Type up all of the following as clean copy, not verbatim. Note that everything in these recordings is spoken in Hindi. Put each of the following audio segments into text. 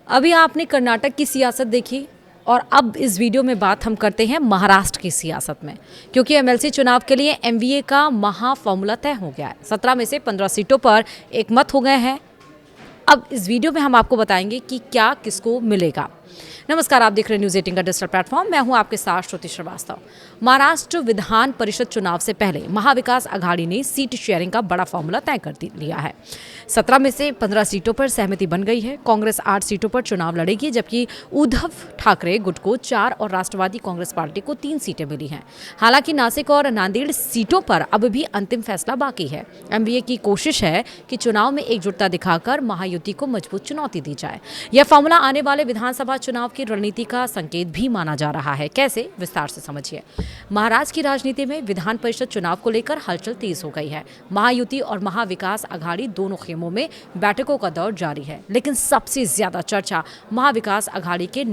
अभी आपने कर्नाटक की सियासत देखी और अब इस वीडियो में बात हम करते हैं महाराष्ट्र की सियासत में, क्योंकि एमएलसी चुनाव के लिए एमवीए का महा फॉर्मूला तय हो गया है। 17 में से 15 सीटों पर एक मत हो गए हैं। अब इस वीडियो में हम आपको बताएंगे कि क्या किसको मिलेगा। नमस्कार, आप देख रहे हैं न्यूज़ 18 का डिजिटल प्लेटफॉर्म। मैं हूं आपके साथ श्रुति श्रीवास्तव। महाराष्ट्र विधान परिषद चुनाव से पहले महाविकास आघाड़ी ने सीट शेयरिंग का बड़ा फॉर्मूला तय कर लिया है। 17 में से 15 सीटों पर सहमति बन गई है। कांग्रेस 8 सीटों पर चुनाव लड़ेगी, जबकि उद्धव ठाकरे गुट को 4 और राष्ट्रवादी कांग्रेस पार्टी को 3 सीटें मिली हैं। हालांकि नासिक और नांदेड़ सीटों पर अब भी अंतिम फैसला बाकी है। एमवीए की कोशिश है कि चुनाव में एकजुटता दिखाकर महायुति को मजबूत चुनौती दी जाए। यह फॉर्मूला आने वाले विधानसभा चुनाव की रणनीति का संकेत भी माना जा रहा है। कैसे, विस्तार से समझिए। महाराष्ट्र की राजनीति में विधान परिषद चुनाव को लेकर हलचल तेज हो गई है। महायुति और महाविकास आघाड़ी दोनों खेमों में बैठकों का दौर जारी है, लेकिन सबसे ज्यादा चर्चा महाविकास आघाड़ी के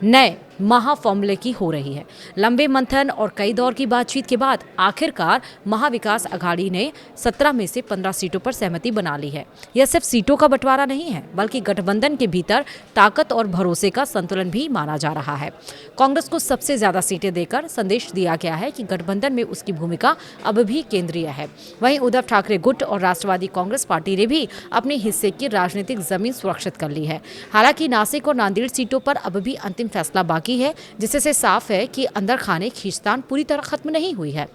नए महा फॉर्मूले की हो रही है। लंबे मंथन और कई दौर की बातचीत के बाद आखिरकार महाविकास आघाड़ी ने 17 में से 15 सीटों पर सहमति बना ली है। यह सिर्फ सीटों का बंटवारा नहीं है, बल्कि गठबंधन के भीतर ताकत और भरोसे का संतुलन भी माना जा रहा है। कांग्रेस को सबसे ज्यादा सीटें देकर संदेश दिया गया है कि गठबंधन में उसकी भूमिका अब भी केंद्रीय है। वहीं उद्धव ठाकरे गुट और राष्ट्रवादी कांग्रेस पार्टी ने भी अपने हिस्से की राजनीतिक जमीन सुरक्षित कर ली है। हालांकि नासिक और नांदेड़ सीटों पर अब भी अंतिम फैसला बाकी है, जिससे साफ है कि अंदर खाने खींचतान पूरी तरह खत्म नहीं हुई है।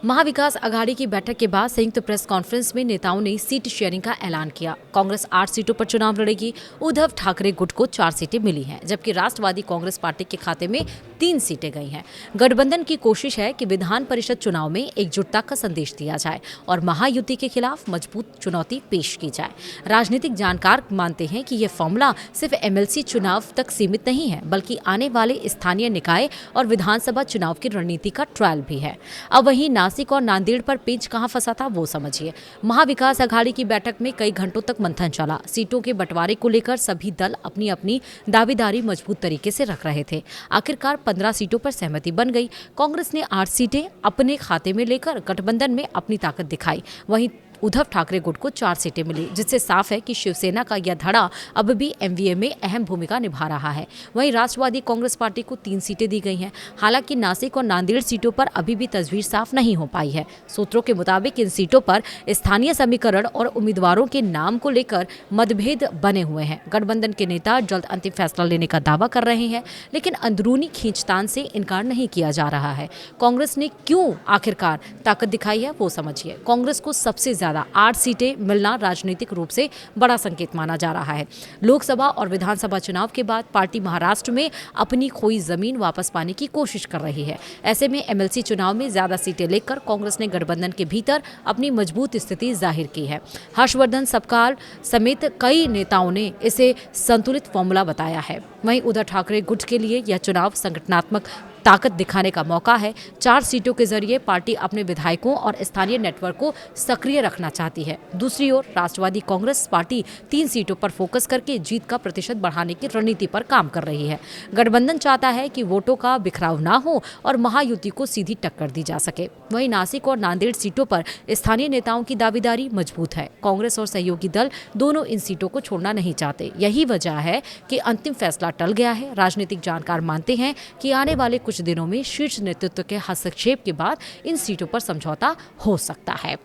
महाविकास आघाड़ी की बैठक के बाद संयुक्त प्रेस कॉन्फ्रेंस में नेताओं ने सीट शेयरिंग का ऐलान किया। कांग्रेस 8 सीटों पर चुनाव लड़ेगी। उद्धव ठाकरे गुट को 4 सीटें मिली हैं, जबकि राष्ट्रवादी कांग्रेस पार्टी के खाते में 3 सीटें गई हैं। गठबंधन की कोशिश है कि विधान परिषद चुनाव में एकजुटता का संदेश दिया जाए और महायुति के खिलाफ मजबूत चुनौती पेश की जाए। राजनीतिक जानकार मानते हैं कि यह फॉर्मूला सिर्फ एमएलसी चुनाव तक सीमित नहीं है, बल्कि आने वाले स्थानीय निकाय और विधानसभा चुनाव की रणनीति का ट्रायल भी है। अब वहीं नासिक और नांदेड़ पर पेंच कहां फंसा था, वो समझिए। महाविकास आघाड़ी की बैठक में कई घंटों तक मंथन चला। सीटों के बंटवारे को लेकर सभी दल अपनी अपनी दावेदारी मजबूत तरीके से रख रहे थे। आखिरकार 15 सीटों पर सहमति बन गई। कांग्रेस ने 8 सीटें अपने खाते में लेकर गठबंधन में अपनी ताकत दिखाई। वहीं उद्धव ठाकरे गुट को 4 सीटें मिली, जिससे साफ है कि शिवसेना का यह धड़ा अब भी एमवीए में अहम भूमिका निभा रहा है। वहीं राष्ट्रवादी कांग्रेस पार्टी को 3 सीटें दी गई हैं। हालांकि नासिक और नांदेड़ सीटों पर अभी भी तस्वीर साफ नहीं हो पाई है। सूत्रों के मुताबिक इन सीटों पर स्थानीय समीकरण और उम्मीदवारों के नाम को लेकर मतभेद बने हुए हैं। गठबंधन के नेता जल्द अंतिम फैसला लेने का दावा कर रहे हैं, लेकिन अंदरूनी खींचतान से इनकार नहीं किया जा रहा है। कांग्रेस ने क्यों आखिरकार ताकत दिखाई है, वो समझिए। कांग्रेस को सबसे 8 सीटें मिलना राजनीतिक रूप से बड़ा संकेत माना जा रहा है। लोकसभा और विधानसभा चुनाव के बाद पार्टी महाराष्ट्र में अपनी खोई जमीन वापस पाने की कोशिश कर रही है। ऐसे में एमएलसी चुनाव में ज्यादा सीटें लेकर कांग्रेस ने गठबंधन के भीतर अपनी मजबूत स्थिति जाहिर की है। हर्षवर्धन सबकाल समेत कई नेताओं ने इसे संतुलित फॉर्मूला बताया है। वहीं उद्धव ठाकरे गुट के लिए यह चुनाव संगठनात्मक ताकत दिखाने का मौका है। 4 सीटों के जरिए पार्टी अपने विधायकों और स्थानीय नेटवर्क को सक्रिय रखना चाहती है। दूसरी ओर राष्ट्रवादी कांग्रेस पार्टी 3 सीटों पर फोकस करके जीत का प्रतिशत बढ़ाने की रणनीति पर काम कर रही है। गठबंधन चाहता है कि वोटों का बिखराव ना हो और महायुति को सीधी टक्कर दी जा सके। वहीं नासिक और नांदेड़ सीटों पर स्थानीय नेताओं की दावेदारी मजबूत है। कांग्रेस और सहयोगी दल दोनों इन सीटों को छोड़ना नहीं चाहते। यही वजह है कि अंतिम फैसला टल गया है। राजनीतिक जानकार मानते हैं कि आने वाले कुछ दिनों में शीर्ष नेतृत्व के हस्तक्षेप के बाद इन सीटों पर समझौता हो सकता है।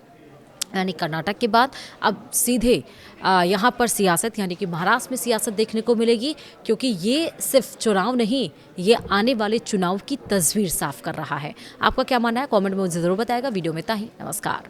यानी कर्नाटक के बाद अब सीधे यहाँ पर सियासत, यानी कि महाराष्ट्र में सियासत देखने को मिलेगी, क्योंकि ये सिर्फ चुनाव नहीं, ये आने वाले चुनाव की तस्वीर साफ कर रहा है। आपका क्या मानना है, कमेंट में मुझे ज़रूर बताएगा। वीडियो में इतना ही। नमस्कार।